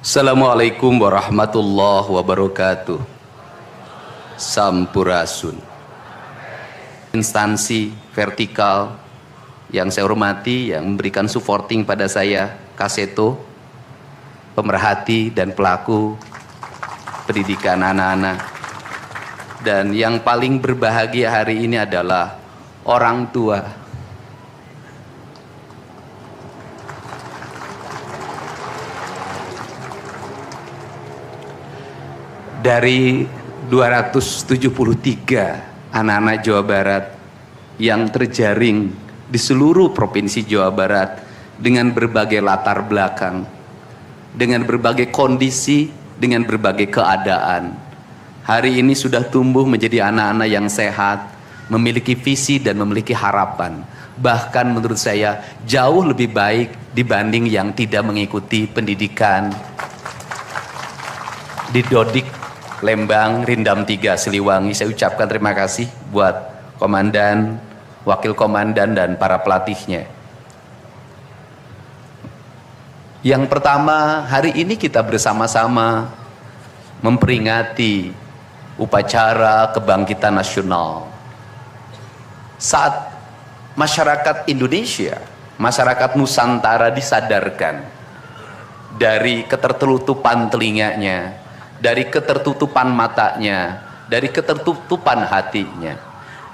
Assalamualaikum warahmatullahi wabarakatuh. Sampurasun. Instansi vertikal yang saya hormati, yang memberikan supporting pada saya, Kaseto, pemerhati dan pelaku pendidikan anak-anak. Dan yang paling berbahagia hari ini adalah orang tua. Dari 273 anak-anak Jawa Barat yang terjaring di seluruh provinsi Jawa Barat dengan berbagai latar belakang, dengan berbagai kondisi, dengan berbagai keadaan, hari ini sudah tumbuh menjadi anak-anak yang sehat, memiliki visi dan memiliki harapan. Bahkan menurut saya jauh lebih baik dibanding yang tidak mengikuti pendidikan di Dodik, Lembang, Rindam 3, Siliwangi. Saya ucapkan terima kasih buat komandan, wakil komandan, dan para pelatihnya. Yang pertama, hari ini kita bersama-sama memperingati upacara kebangkitan nasional. Saat masyarakat Indonesia, masyarakat Nusantara disadarkan dari ketertutupan telinganya, dari ketertutupan matanya, dari ketertutupan hatinya,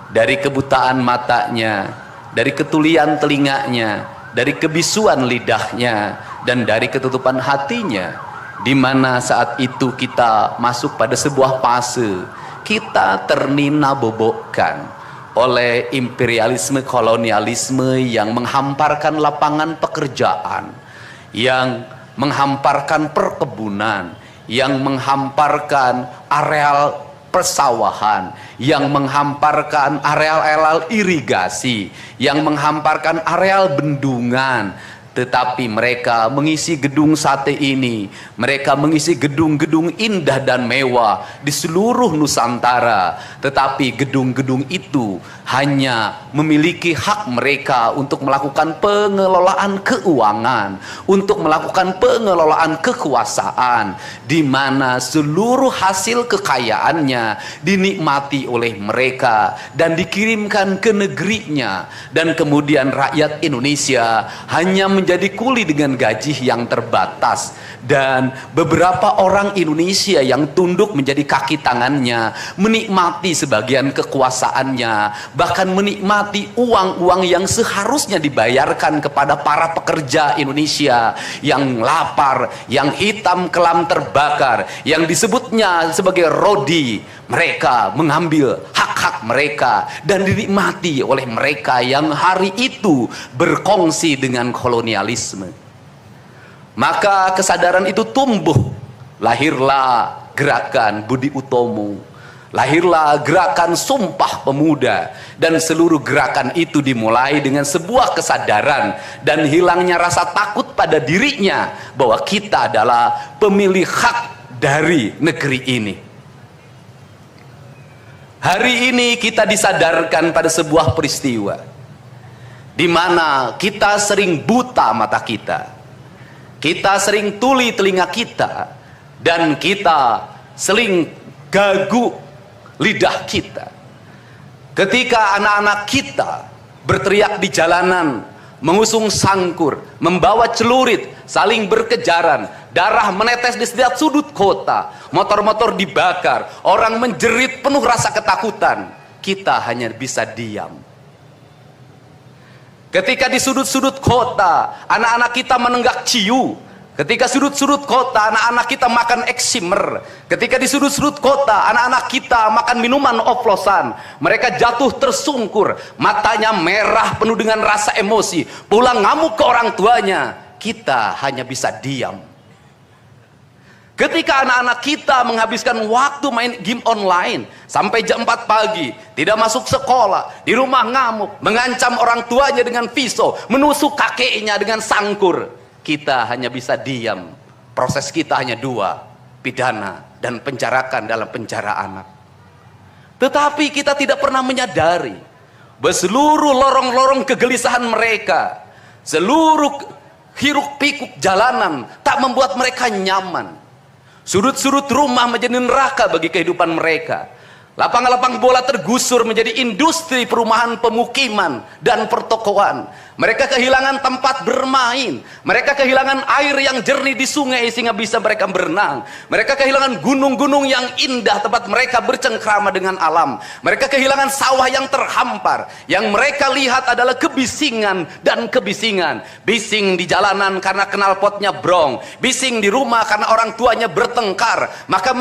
dari kebutaan matanya, dari ketulian telinganya, dari kebisuan lidahnya, dan dari ketutupan hatinya, di mana saat itu kita masuk pada sebuah fase kita ternina-bobokkan oleh imperialisme kolonialisme yang menghamparkan lapangan pekerjaan, yang menghamparkan perkebunan, yang menghamparkan areal persawahan, yang menghamparkan areal-areal irigasi, yang menghamparkan areal bendungan. Tetapi mereka mengisi gedung sate ini, mereka mengisi gedung-gedung indah dan mewah di seluruh Nusantara. Tetapi gedung-gedung itu hanya memiliki hak mereka untuk melakukan pengelolaan keuangan, untuk melakukan pengelolaan kekuasaan, di mana seluruh hasil kekayaannya dinikmati oleh mereka dan dikirimkan ke negerinya. Dan kemudian rakyat Indonesia hanya menjadi kuli dengan gaji yang terbatas, dan beberapa orang Indonesia yang tunduk menjadi kaki tangannya menikmati sebagian kekuasaannya, bahkan menikmati uang-uang yang seharusnya dibayarkan kepada para pekerja Indonesia yang lapar, yang hitam kelam terbakar, yang disebutnya sebagai rodi. Mereka mengambil hak-hak mereka dan dinikmati oleh mereka yang hari itu berkongsi dengan kolonialisme. Maka kesadaran itu tumbuh, lahirlah gerakan Budi Utomo, lahirlah gerakan Sumpah Pemuda, dan seluruh gerakan itu dimulai dengan sebuah kesadaran dan hilangnya rasa takut pada dirinya bahwa kita adalah pemilik hak dari negeri ini. Hari ini kita disadarkan pada sebuah peristiwa di mana kita sering buta mata kita, kita sering tuli telinga kita, dan kita sering gagu lidah kita. Ketika anak-anak kita berteriak di jalanan, mengusung sangkur, membawa celurit, saling berkejaran, darah menetes di setiap sudut kota, motor-motor dibakar, orang menjerit penuh rasa ketakutan, kita hanya bisa diam. Ketika di sudut-sudut kota anak-anak kita menenggak ciu, ketika sudut-sudut kota anak-anak kita makan eksimer, ketika di sudut-sudut kota anak-anak kita makan minuman oplosan, mereka jatuh tersungkur, matanya merah penuh dengan rasa emosi, pulang ngamuk ke orang tuanya, kita hanya bisa diam. Ketika anak-anak kita menghabiskan waktu main game online sampai jam 4 pagi, tidak masuk sekolah, di rumah ngamuk, mengancam orang tuanya dengan pisau, menusuk kakeknya dengan sangkur, kita hanya bisa diam. Proses kita hanya dua, pidana dan penjarakan dalam penjara anak. Tetapi kita tidak pernah menyadari bahwa seluruh lorong-lorong kegelisahan mereka, seluruh Hiruk pikuk jalanan tak membuat mereka nyaman. Sudut-sudut rumah menjadi neraka bagi kehidupan mereka. Lapang-lapang bola tergusur menjadi industri perumahan, pemukiman, dan pertokoan. Mereka kehilangan tempat bermain. Mereka kehilangan air yang jernih di sungai sehingga bisa mereka berenang. Mereka kehilangan gunung-gunung yang indah tempat mereka bercengkrama dengan alam. Mereka kehilangan sawah yang terhampar. Yang mereka lihat adalah kebisingan dan kebisingan. Bising di jalanan karena knalpotnya brong. Bising di rumah karena orang tuanya bertengkar. Maka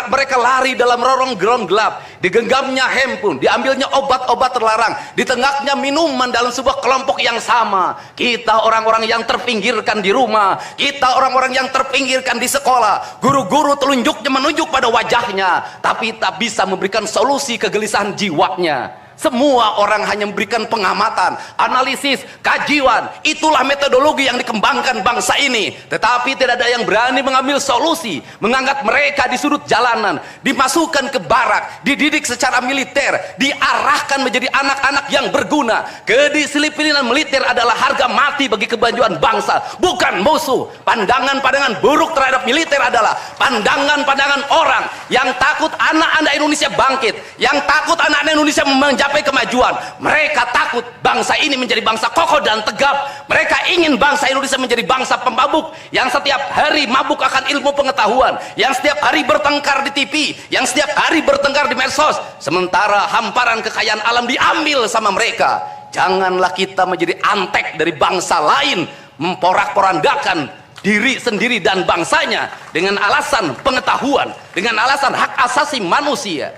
mereka lari dalam rorong-gerong gelap. Digenggamnya handphone, diambilnya obat-obat terlarang, ditengahnya minuman dalam sebuah kelompok yang sama. Kita orang-orang yang terpinggirkan di rumah, kita orang-orang yang terpinggirkan di sekolah. Guru-guru telunjuknya menunjuk pada wajahnya, tapi tak bisa memberikan solusi kegelisahan jiwanya. Semua orang hanya memberikan pengamatan, analisis, kajian. Itulah metodologi yang dikembangkan bangsa ini. Tetapi tidak ada yang berani mengambil solusi, mengangkat mereka di sudut jalanan, dimasukkan ke barak, dididik secara militer, diarahkan menjadi anak-anak yang berguna. Kedisiplinan militer adalah harga mati bagi kemajuan bangsa, bukan musuh. Pandangan-pandangan buruk terhadap militer adalah pandangan-pandangan orang yang takut anak-anak Indonesia bangkit, yang takut anak-anak Indonesia mencapai kemajuan. Mereka takut bangsa ini menjadi bangsa kokoh dan tegap. Mereka ingin bangsa Indonesia menjadi bangsa pemabuk yang setiap hari mabuk akan ilmu pengetahuan, yang setiap hari bertengkar di TV, yang setiap hari bertengkar di medsos, sementara hamparan kekayaan alam diambil sama mereka. Janganlah kita menjadi antek dari bangsa lain, memporak-porandakan diri sendiri dan bangsanya dengan alasan pengetahuan, dengan alasan hak asasi manusia.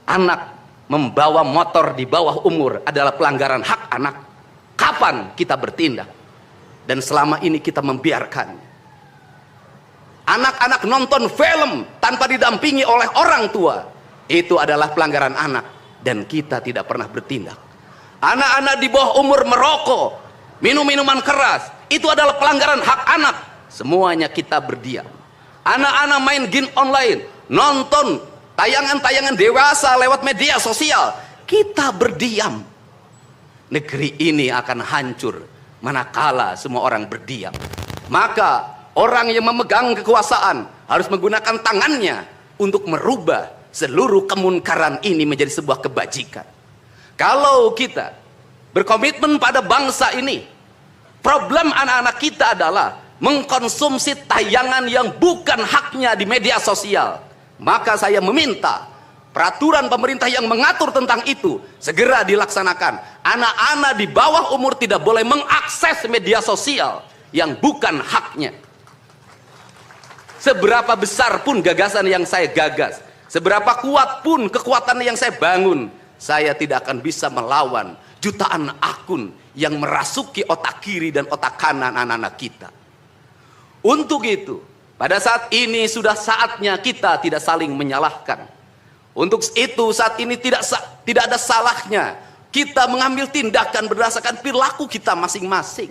Anak membawa motor di bawah umur adalah pelanggaran hak anak. Kapan kita bertindak? Dan selama ini kita membiarkan anak-anak nonton film tanpa didampingi oleh orang tua. Itu adalah pelanggaran anak, dan kita tidak pernah bertindak. Anak-anak di bawah umur merokok, minum minuman keras, itu adalah pelanggaran hak anak. Semuanya kita berdiam. Anak-anak main game online, nonton tayangan-tayangan dewasa lewat media sosial, kita berdiam. Negeri ini akan hancur manakala semua orang berdiam. Maka orang yang memegang kekuasaan harus menggunakan tangannya untuk merubah seluruh kemunkaran ini menjadi sebuah kebajikan. Kalau kita berkomitmen pada bangsa ini, problem anak-anak kita adalah mengkonsumsi tayangan yang bukan haknya di media sosial. Maka saya meminta peraturan pemerintah yang mengatur tentang itu segera dilaksanakan. Anak-anak di bawah umur tidak boleh mengakses media sosial yang bukan haknya. Seberapa besar pun gagasan yang saya gagas, seberapa kuat pun kekuatan yang saya bangun, saya tidak akan bisa melawan jutaan akun yang merasuki otak kiri dan otak kanan anak-anak kita. Untuk itu, pada saat ini sudah saatnya kita tidak saling menyalahkan. Untuk itu saat ini tidak ada salahnya kita mengambil tindakan berdasarkan perilaku kita masing-masing.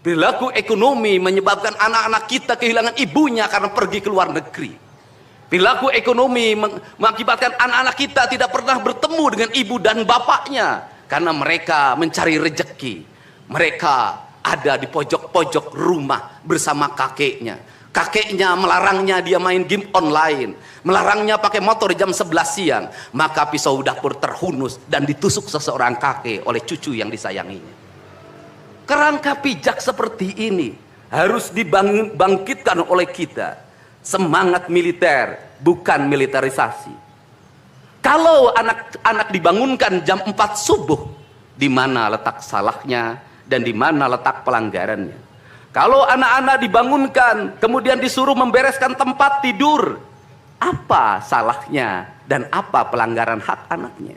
Perilaku ekonomi menyebabkan anak-anak kita kehilangan ibunya karena pergi ke luar negeri. Perilaku ekonomi mengakibatkan anak-anak kita tidak pernah bertemu dengan ibu dan bapaknya karena mereka mencari rejeki. Mereka ada di pojok-pojok rumah bersama kakeknya. Kakeknya melarangnya dia main game online, melarangnya pakai motor jam 11 siang. Maka pisau dapur terhunus dan ditusuk seseorang kakek oleh cucu yang disayanginya. Kerangka pijak seperti ini harus dibangkitkan oleh kita. Semangat militer, bukan militerisasi. Kalau anak-anak dibangunkan jam 4 subuh, di mana letak salahnya dan di mana letak pelanggarannya? Kalau anak-anak dibangunkan, kemudian disuruh membereskan tempat tidur, apa salahnya dan apa pelanggaran hak anaknya?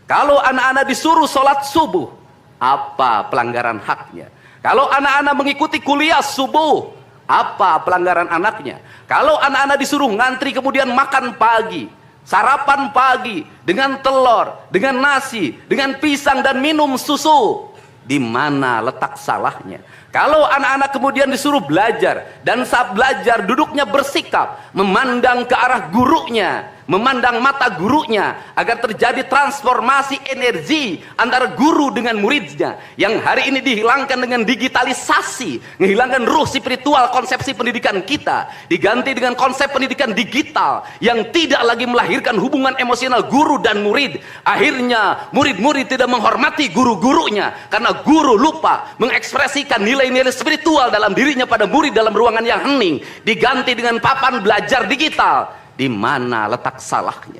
Kalau anak-anak disuruh sholat subuh, apa pelanggaran haknya? Kalau anak-anak mengikuti kuliah subuh, apa pelanggaran anaknya? Kalau anak-anak disuruh ngantri kemudian makan pagi, sarapan pagi dengan telur, dengan nasi, dengan pisang dan minum susu, di mana letak salahnya? Kalau anak-anak kemudian disuruh belajar, dan saat belajar duduknya bersikap memandang ke arah gurunya, memandang mata gurunya, agar terjadi transformasi energi antara guru dengan muridnya, yang hari ini dihilangkan dengan digitalisasi, menghilangkan ruh spiritual konsepsi pendidikan kita, diganti dengan konsep pendidikan digital yang tidak lagi melahirkan hubungan emosional guru dan murid. Akhirnya murid-murid tidak menghormati guru-gurunya karena guru lupa mengekspresikan nilai-nilai spiritual dalam dirinya pada murid dalam ruangan yang hening, diganti dengan papan belajar digital. Di mana letak salahnya?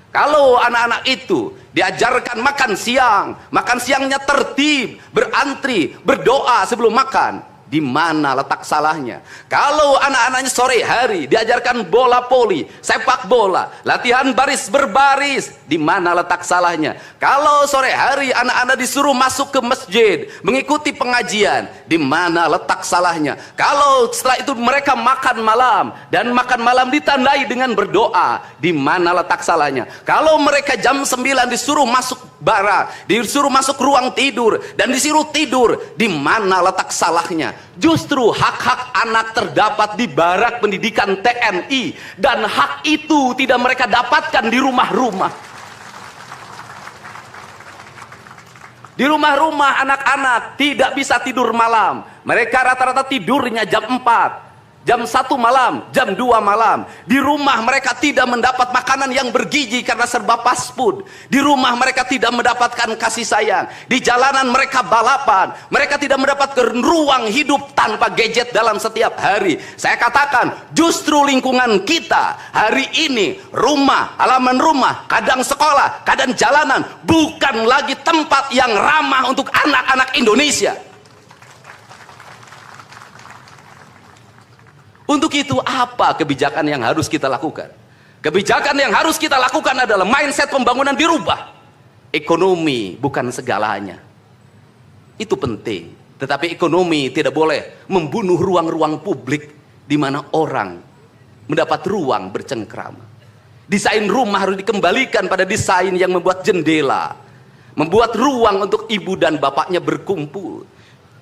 Kalau anak-anak itu diajarkan makan siangnya tertib, berantri, berdoa sebelum makan, di mana letak salahnya? Kalau anak-anaknya sore hari diajarkan bola voli, sepak bola, latihan baris berbaris, di mana letak salahnya? Kalau sore hari anak-anak disuruh masuk ke masjid, mengikuti pengajian, di mana letak salahnya? Kalau setelah itu mereka makan malam, dan makan malam ditandai dengan berdoa, di mana letak salahnya? Kalau mereka jam 9 disuruh masuk bara, disuruh masuk ruang tidur, dan disuruh tidur, di mana letak salahnya? Justru hak-hak anak terdapat di barak pendidikan TNI, dan hak itu tidak mereka dapatkan di rumah-rumah. Di rumah-rumah anak-anak tidak bisa tidur malam. Mereka rata-rata tidurnya jam 4, jam 1 malam, jam 2 malam. Di rumah mereka tidak mendapat makanan yang bergizi karena serba fast food. Di rumah mereka tidak mendapatkan kasih sayang. Di jalanan mereka balapan. Mereka tidak mendapatkan ruang hidup tanpa gadget dalam setiap hari. Saya katakan, justru lingkungan kita hari ini, rumah, halaman rumah, kadang sekolah, kadang jalanan, bukan lagi tempat yang ramah untuk anak-anak Indonesia. Untuk itu apa kebijakan yang harus kita lakukan? Kebijakan yang harus kita lakukan adalah mindset pembangunan dirubah. Ekonomi bukan segalanya. Itu penting. Tetapi ekonomi tidak boleh membunuh ruang-ruang publik di mana orang mendapat ruang bercengkrama. Desain rumah harus dikembalikan pada desain yang membuat jendela, membuat ruang untuk ibu dan bapaknya berkumpul.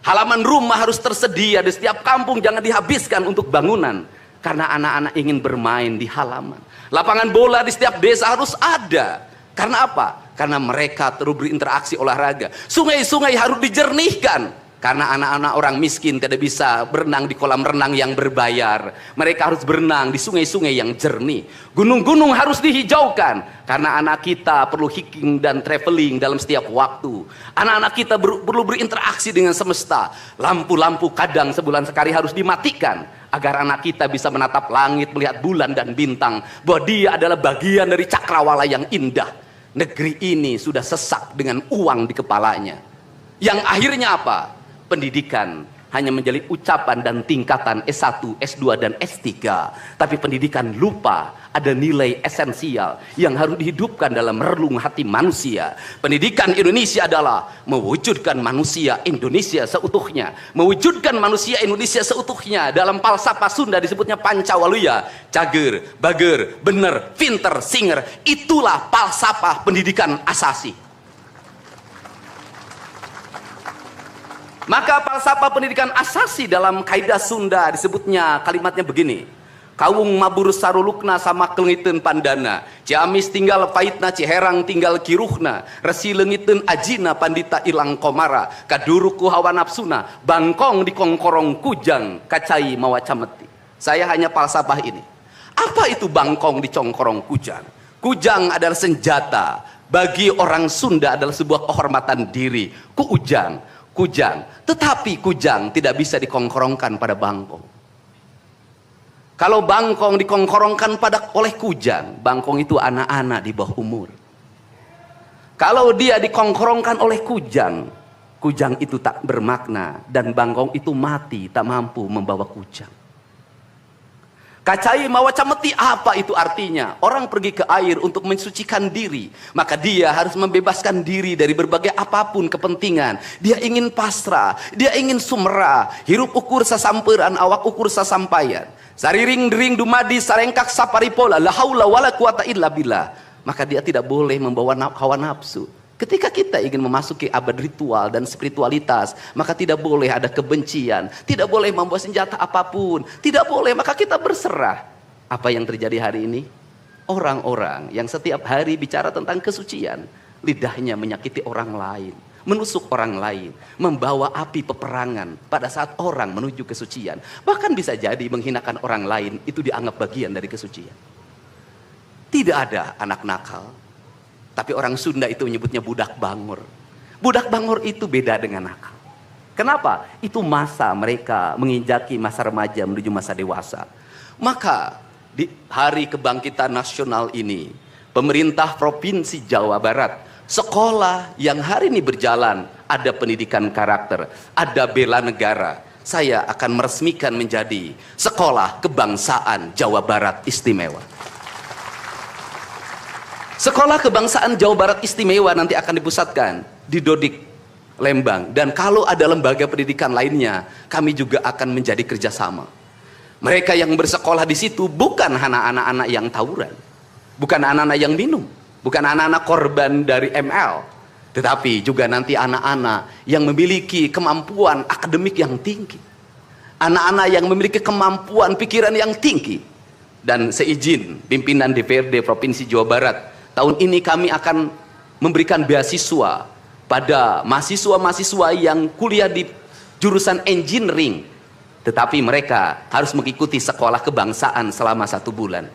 Halaman rumah harus tersedia di setiap kampung, jangan dihabiskan untuk bangunan, karena anak-anak ingin bermain di halaman. Lapangan bola di setiap desa harus ada. Karena apa? Karena mereka terus berinteraksi olahraga. Sungai-sungai harus dijernihkan, karena anak-anak orang miskin tidak bisa berenang di kolam renang yang berbayar. Mereka harus berenang di sungai-sungai yang jernih. Gunung-gunung harus dihijaukan, karena anak kita perlu hiking dan traveling dalam setiap waktu. Anak-anak kita perlu berinteraksi dengan semesta. Lampu-lampu kadang sebulan sekali harus dimatikan, agar anak kita bisa menatap langit, melihat bulan dan bintang, bahwa dia adalah bagian dari cakrawala yang indah. Negeri ini sudah sesak dengan uang di kepalanya, yang akhirnya apa? Pendidikan hanya menjadi ucapan dan tingkatan S1, S2 dan S3. Tapi pendidikan lupa ada nilai esensial yang harus dihidupkan dalam relung hati manusia. Pendidikan Indonesia adalah mewujudkan manusia Indonesia seutuhnya. Mewujudkan manusia Indonesia seutuhnya. Dalam falsafah Sunda disebutnya Pancawaluya. Cager, bager, bener, pinter, singer. Itulah falsafah pendidikan asasi. Maka falsafah pendidikan asasi dalam kaidah Sunda disebutnya, kalimatnya begini: Kawung mabur sarulukna sama kelengiten pandana, Ciamis tinggal paitna, Ciherang tinggal kiruhna, Resi lengiten ajina pandita ilang komara, Kaduruku hawa nafsuna, Bangkong di kongkorong kujang, Kacai mawacameti. Saya hanya falsafah ini. Apa itu bangkong di congkorong kujang? Kujang adalah senjata. Bagi orang Sunda adalah sebuah kehormatan diri. Kujang, tetapi kujang tidak bisa dikongkorongkan pada bangkong. Kalau bangkong dikongkorongkan oleh kujang, bangkong itu anak-anak di bawah umur. Kalau dia dikongkorongkan oleh kujang, kujang itu tak bermakna, dan bangkong itu mati, tak mampu membawa kujang. Kacai mawacameti, apa itu artinya? Orang pergi ke air untuk mensucikan diri, maka dia harus membebaskan diri dari berbagai apapun kepentingan. Dia ingin pasrah, dia ingin sumera, hirup ukur sasamperan, awak ukur sasampayan. Sariring dering dumadi sarengkak saparipola, la haula wala quwata illa billah. Maka dia tidak boleh membawa hawa nafsu. Ketika kita ingin memasuki abad ritual dan spiritualitas, maka tidak boleh ada kebencian, tidak boleh membawa senjata apapun, tidak boleh, maka kita berserah. Apa yang terjadi hari ini? Orang-orang yang setiap hari bicara tentang kesucian, lidahnya menyakiti orang lain, menusuk orang lain, membawa api peperangan pada saat orang menuju kesucian. Bahkan bisa jadi menghinakan orang lain, itu dianggap bagian dari kesucian. Tidak ada anak nakal. Tapi orang Sunda itu menyebutnya budak bangor. Budak bangor itu beda dengan nakal. Kenapa? Itu masa mereka menginjaki masa remaja menuju masa dewasa. Maka di hari kebangkitan nasional ini, pemerintah Provinsi Jawa Barat, sekolah yang hari ini berjalan, ada pendidikan karakter, ada bela negara. Saya akan meresmikan menjadi Sekolah Kebangsaan Jawa Barat Istimewa. Sekolah Kebangsaan Jawa Barat Istimewa nanti akan dipusatkan di Dodik, Lembang. Dan kalau ada lembaga pendidikan lainnya, kami juga akan menjadi kerjasama. Mereka yang bersekolah di situ bukan anak-anak yang tawuran, bukan anak-anak yang minum, bukan anak-anak korban dari ML, tetapi juga nanti anak-anak yang memiliki kemampuan akademik yang tinggi, anak-anak yang memiliki kemampuan pikiran yang tinggi. Dan seizin pimpinan DPRD Provinsi Jawa Barat, tahun ini kami akan memberikan beasiswa pada mahasiswa-mahasiswa yang kuliah di jurusan engineering, tetapi mereka harus mengikuti sekolah kebangsaan selama 1 bulan.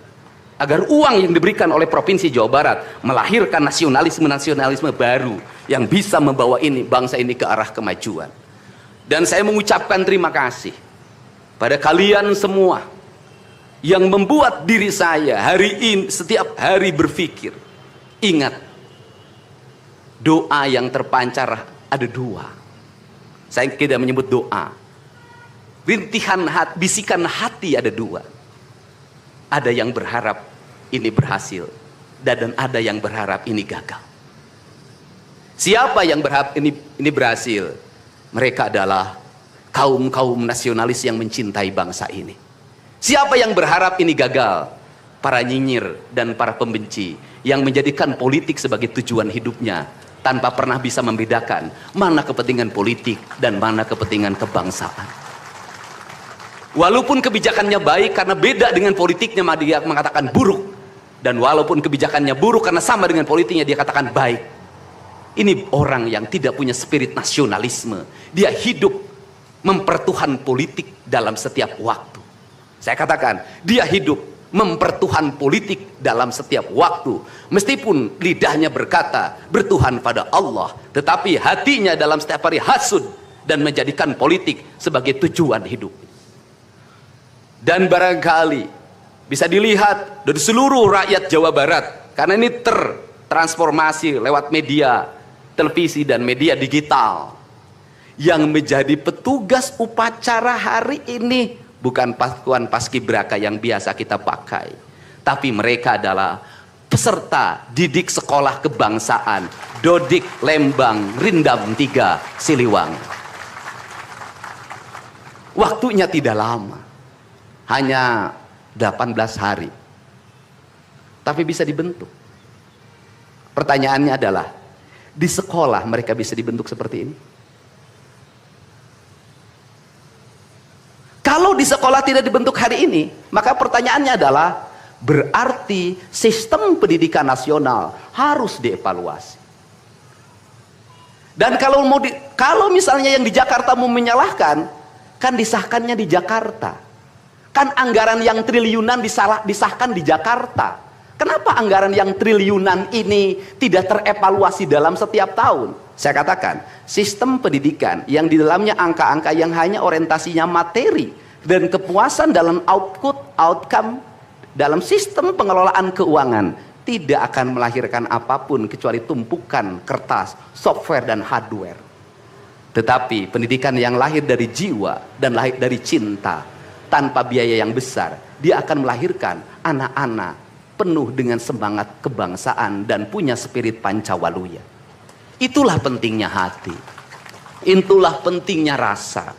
Agar uang yang diberikan oleh Provinsi Jawa Barat melahirkan nasionalisme-nasionalisme baru yang bisa membawa bangsa ini ke arah kemajuan. Dan saya mengucapkan terima kasih pada kalian semua yang membuat diri saya hari ini setiap hari berpikir. Ingat, doa yang terpancar ada 2. Saya tidak menyebut doa. Rintihan hati, bisikan hati ada 2. Ada yang berharap ini berhasil, dan ada yang berharap ini gagal. Siapa yang berharap ini berhasil? Mereka adalah kaum-kaum nasionalis yang mencintai bangsa ini. Siapa yang berharap ini gagal? Para nyinyir dan para pembenci yang menjadikan politik sebagai tujuan hidupnya tanpa pernah bisa membedakan mana kepentingan politik dan mana kepentingan kebangsaan. Walaupun kebijakannya baik karena beda dengan politiknya, dia mengatakan buruk. Dan walaupun kebijakannya buruk karena sama dengan politiknya, dia katakan baik. Ini orang yang tidak punya spirit nasionalisme. Dia hidup mempertuhan politik dalam setiap waktu. Saya katakan, dia hidup mempertuhan politik dalam setiap waktu. Meskipun lidahnya berkata bertuhan pada Allah, tetapi hatinya dalam setiap hari hasud dan menjadikan politik sebagai tujuan hidup. Dan barangkali bisa dilihat dari seluruh rakyat Jawa Barat, karena ini tertransformasi lewat media televisi dan media digital. Yang menjadi petugas upacara hari ini bukan pasukan paskibraka yang biasa kita pakai, tapi mereka adalah peserta didik sekolah kebangsaan Dodik, Lembang, Rindam 3, Siliwangi. Waktunya tidak lama, hanya 18 hari, tapi bisa dibentuk. Pertanyaannya adalah, di sekolah mereka bisa dibentuk seperti ini? Kalau di sekolah tidak dibentuk hari ini, maka pertanyaannya adalah, berarti sistem pendidikan nasional harus dievaluasi. Dan kalau misalnya yang di Jakarta mau menyalahkan, kan disahkannya di Jakarta. Kan anggaran yang triliunan disahkan di Jakarta. Kenapa anggaran yang triliunan ini tidak terevaluasi dalam setiap tahun? Saya katakan, sistem pendidikan yang di dalamnya angka-angka yang hanya orientasinya materi dan kepuasan dalam outcome dalam sistem pengelolaan keuangan tidak akan melahirkan apapun kecuali tumpukan kertas, software dan hardware. Tetapi pendidikan yang lahir dari jiwa dan lahir dari cinta tanpa biaya yang besar, dia akan melahirkan anak-anak penuh dengan semangat kebangsaan dan punya spirit Pancawaluya. Itulah pentingnya hati, itulah pentingnya rasa.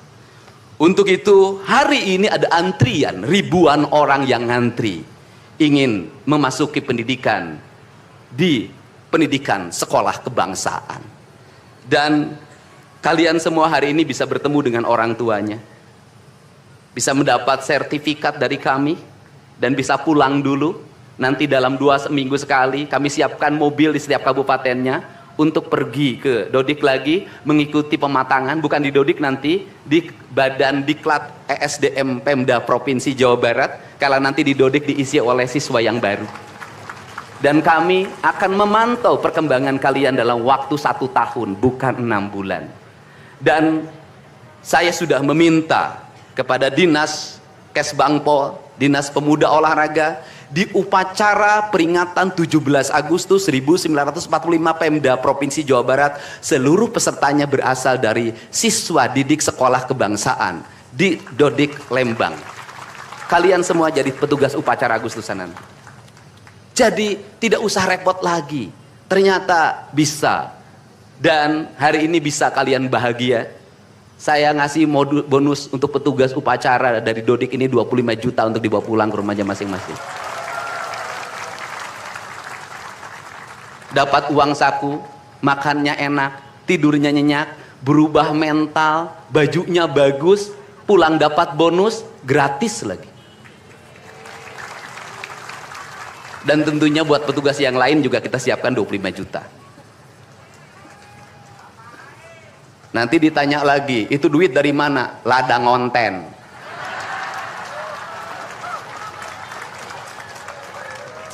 Untuk itu hari ini ada antrian, ribuan orang yang ngantri ingin memasuki pendidikan di pendidikan sekolah kebangsaan. Dan kalian semua hari ini bisa bertemu dengan orang tuanya, bisa mendapat sertifikat dari kami, dan bisa pulang dulu. Nanti dalam 2 minggu sekali kami siapkan mobil di setiap kabupatennya untuk pergi ke Dodik lagi, mengikuti pematangan, bukan di Dodik nanti, di Badan Diklat ESDM Pemda Provinsi Jawa Barat, kalau nanti di Dodik diisi oleh siswa yang baru. Dan kami akan memantau perkembangan kalian dalam waktu 1 tahun, bukan 6 bulan. Dan saya sudah meminta kepada Dinas Kesbangpol, Dinas Pemuda Olahraga, di upacara peringatan 17 Agustus 1945 Pemda Provinsi Jawa Barat, seluruh pesertanya berasal dari siswa didik sekolah kebangsaan di Dodik Lembang. Kalian semua jadi petugas upacara Agustusanan. Jadi tidak usah repot lagi. Ternyata bisa. Dan hari ini bisa kalian bahagia. Saya ngasih bonus untuk petugas upacara dari Dodik ini 25 juta untuk dibawa pulang ke rumahnya masing-masing. Dapat uang saku, makannya enak, tidurnya nyenyak, berubah mental, bajunya bagus, pulang dapat bonus, gratis lagi. Dan tentunya buat petugas yang lain juga kita siapkan 25 juta. Nanti ditanya lagi, itu duit dari mana? Ladang ngonten.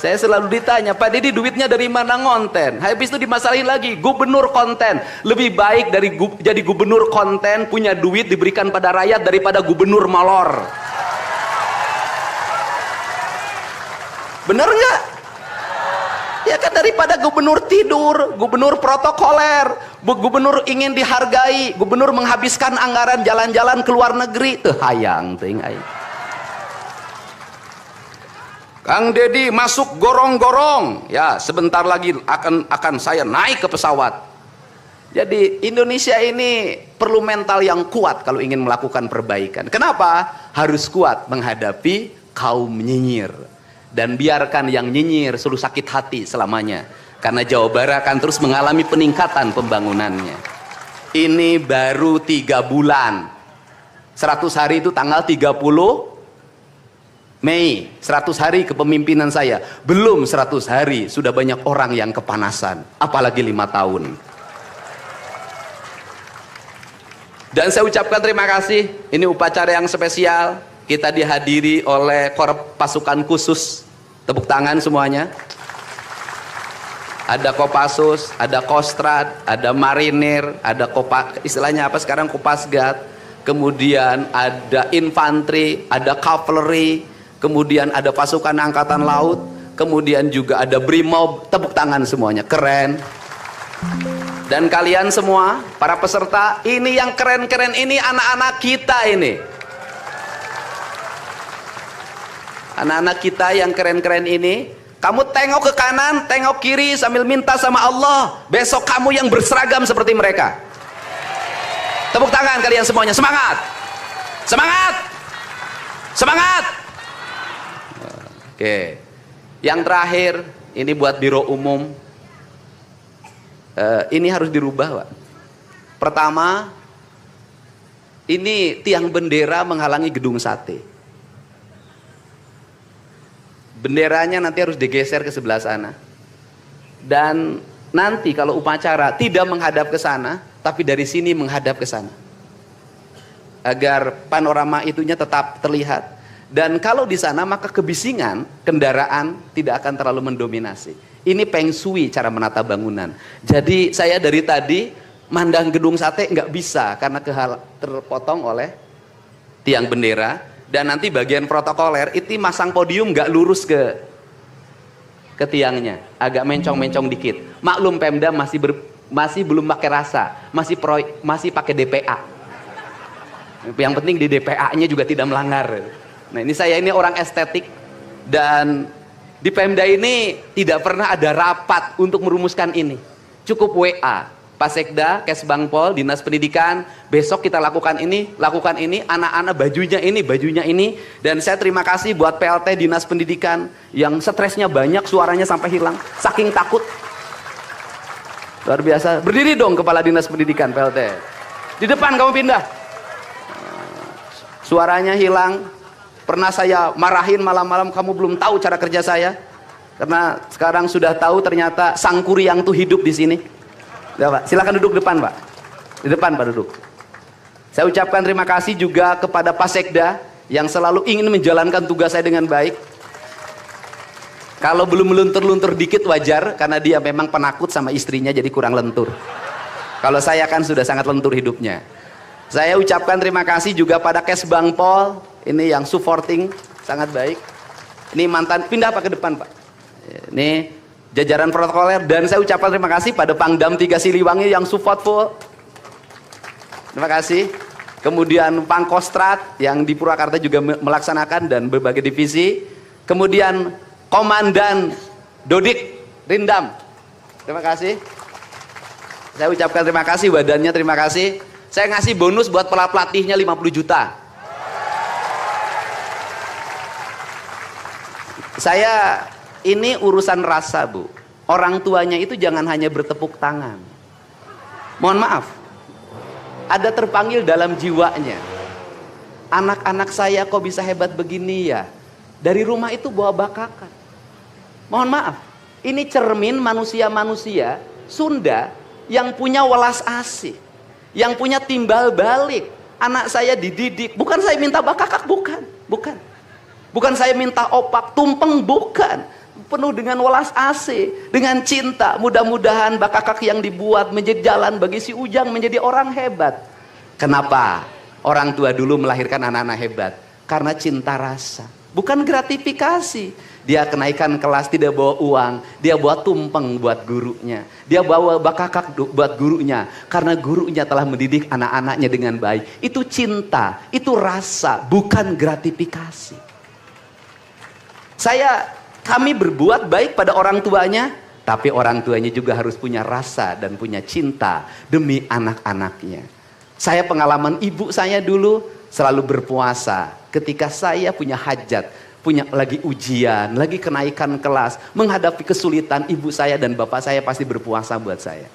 Saya selalu ditanya, Pak Dedi duitnya dari mana ngonten? Habis itu dimasalahin lagi, gubernur konten. Lebih baik dari jadi gubernur konten, punya duit diberikan pada rakyat daripada gubernur molor. Bener nggak? Ya kan, daripada gubernur tidur, gubernur protokoler, gubernur ingin dihargai, gubernur menghabiskan anggaran jalan-jalan ke luar negeri. Hayang ting aing. Kang Dedi masuk gorong-gorong, ya sebentar lagi akan saya naik ke pesawat. Jadi Indonesia ini perlu mental yang kuat kalau ingin melakukan perbaikan. Kenapa? Harus kuat menghadapi kaum nyinyir. Dan biarkan yang nyinyir selalu sakit hati selamanya. Karena Jawa Barat akan terus mengalami peningkatan pembangunannya. Ini baru 3 bulan. 100 hari itu tanggal 30 Mei, 100 hari kepemimpinan saya. Belum 100 hari, sudah banyak orang yang kepanasan. Apalagi 5 tahun. Dan saya ucapkan terima kasih. Ini upacara yang spesial. Kita dihadiri oleh Korps Pasukan Khusus. Tepuk tangan semuanya. Ada Kopassus, ada Kostrad, ada Marinir, ada istilahnya apa sekarang, Kopasgat. Kemudian ada infanteri, ada cavalry. Kemudian ada pasukan angkatan laut, kemudian juga ada brimob. Tepuk tangan semuanya, keren. Dan kalian semua, para peserta, ini yang keren-keren ini anak-anak kita ini. Anak-anak kita yang keren-keren ini, kamu tengok ke kanan, tengok kiri sambil minta sama Allah, besok kamu yang berseragam seperti mereka. Tepuk tangan kalian semuanya, semangat! Semangat! Semangat! Oke, yang terakhir ini buat Biro Umum, ini harus dirubah, Pak. Pertama, ini tiang bendera menghalangi gedung sate. Benderanya nanti harus digeser ke sebelah sana. Dan nanti kalau upacara tidak menghadap ke sana, tapi dari sini menghadap ke sana, agar panorama itunya tetap terlihat. Dan kalau di sana maka kebisingan kendaraan tidak akan terlalu mendominasi. Ini Feng Shui cara menata bangunan. Jadi saya dari tadi mandang gedung sate nggak bisa karena terpotong oleh tiang bendera. Dan nanti bagian protokoler itu masang podium nggak lurus ke tiangnya, agak mencong-mencong dikit. Maklum Pemda masih belum pakai rasa, masih pakai DPA. Yang penting di DPA-nya juga tidak melanggar. Nah ini saya ini orang estetik, dan di Pemda ini tidak pernah ada rapat untuk merumuskan ini. Cukup WA, Pak Sekda, Kesbangpol, Dinas Pendidikan, besok kita lakukan ini, anak-anak bajunya ini. Dan saya terima kasih buat PLT Dinas Pendidikan yang stresnya banyak, suaranya sampai hilang, saking takut. Luar biasa. Berdiri dong Kepala Dinas Pendidikan PLT. Di depan kamu pindah. Suaranya hilang. Pernah saya marahin malam-malam, kamu belum tahu cara kerja saya. Karena sekarang sudah tahu ternyata Sang Kuryang tuh hidup di sini. Ya, Pak. Silakan duduk depan, Pak. Di depan, Pak, duduk. Saya ucapkan terima kasih juga kepada Pak Sekda yang selalu ingin menjalankan tugas saya dengan baik. Kalau belum meluntur-luntur dikit wajar, karena dia memang penakut sama istrinya jadi kurang lentur. Kalau saya kan sudah sangat lentur hidupnya. Saya ucapkan terima kasih juga pada Kesbang Pol, ini yang supporting sangat baik. Ini mantan, pindah Pak ke depan Pak. Ini jajaran protokoler, dan saya ucapkan terima kasih pada Pangdam 3 Siliwangi yang support full. Terima kasih. Kemudian Pangkostrat yang di Purwakarta juga melaksanakan dan berbagai divisi. Kemudian Komandan Dodik Rindam, terima kasih. Saya ucapkan terima kasih, badannya terima kasih. Saya ngasih bonus buat pelatihnya 50 juta. Saya ini urusan rasa, Bu. Orang tuanya itu jangan hanya bertepuk tangan. Mohon maaf, ada terpanggil dalam jiwanya. Anak-anak saya kok bisa hebat begini ya? Dari rumah itu bawa bakakan. Mohon maaf, ini cermin manusia-manusia Sunda yang punya welas asih, yang punya timbal balik. Anak saya dididik, bukan saya minta bakakak, bukan saya minta opak, tumpeng, bukan. Penuh dengan welas asih, dengan cinta. Mudah-mudahan bakakak yang dibuat menjadi jalan bagi si Ujang menjadi orang hebat. Kenapa orang tua dulu melahirkan anak-anak hebat? Karena cinta rasa, bukan gratifikasi. Dia kenaikan kelas tidak bawa uang, dia bawa tumpeng buat gurunya, dia bawa bakakak buat gurunya, karena gurunya telah mendidik anak-anaknya dengan baik. Itu cinta, itu rasa, bukan gratifikasi. Kami berbuat baik pada orang tuanya, tapi orang tuanya juga harus punya rasa dan punya cinta demi anak-anaknya. Saya pengalaman ibu saya dulu selalu berpuasa ketika saya punya hajat, punya lagi ujian, lagi kenaikan kelas, menghadapi kesulitan, ibu saya dan bapak saya pasti berpuasa buat saya.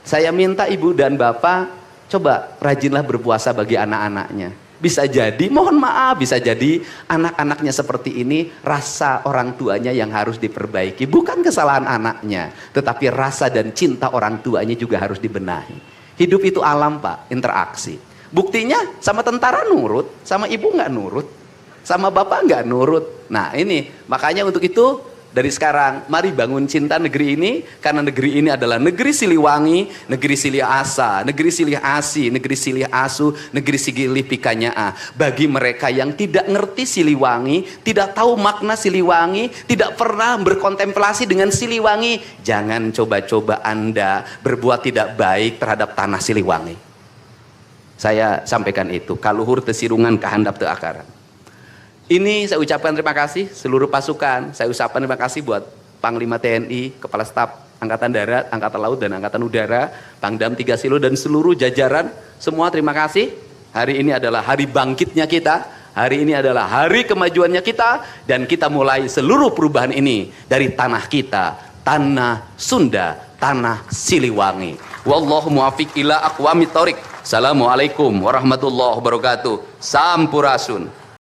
Saya minta ibu dan bapak, coba rajinlah berpuasa bagi anak-anaknya. Bisa jadi, mohon maaf, bisa jadi anak-anaknya seperti ini, rasa orang tuanya yang harus diperbaiki. Bukan kesalahan anaknya, tetapi rasa dan cinta orang tuanya juga harus dibenahi. Hidup itu alam Pak, interaksi. Buktinya sama tentara nurut, sama ibu nggak nurut, sama bapak nggak nurut. Nah ini, makanya untuk itu dari sekarang mari bangun cinta negeri ini, karena negeri ini adalah negeri Siliwangi, negeri Silih Asa, negeri Silih Asi, negeri Silih Asu, negeri Sigilih Pikanyaa. Bagi mereka yang tidak ngerti Siliwangi, tidak tahu makna Siliwangi, tidak pernah berkontemplasi dengan Siliwangi, jangan coba-coba Anda berbuat tidak baik terhadap tanah Siliwangi. Saya sampaikan itu, kaluhur tesirungan kahandap teu akaran. Ini saya ucapkan terima kasih seluruh pasukan. Saya ucapkan terima kasih buat Panglima TNI, Kepala Staf Angkatan Darat, Angkatan Laut dan Angkatan Udara, Pangdam 3 Silo dan seluruh jajaran. Semua terima kasih. Hari ini adalah hari bangkitnya kita. Hari ini adalah hari kemajuannya kita, dan kita mulai seluruh perubahan ini dari tanah kita, tanah Sunda, tanah Siliwangi. Wallahu muwaffiq ila aqwamit thoriq. Assalamualaikum warahmatullahi wabarakatuh. Sampurasun.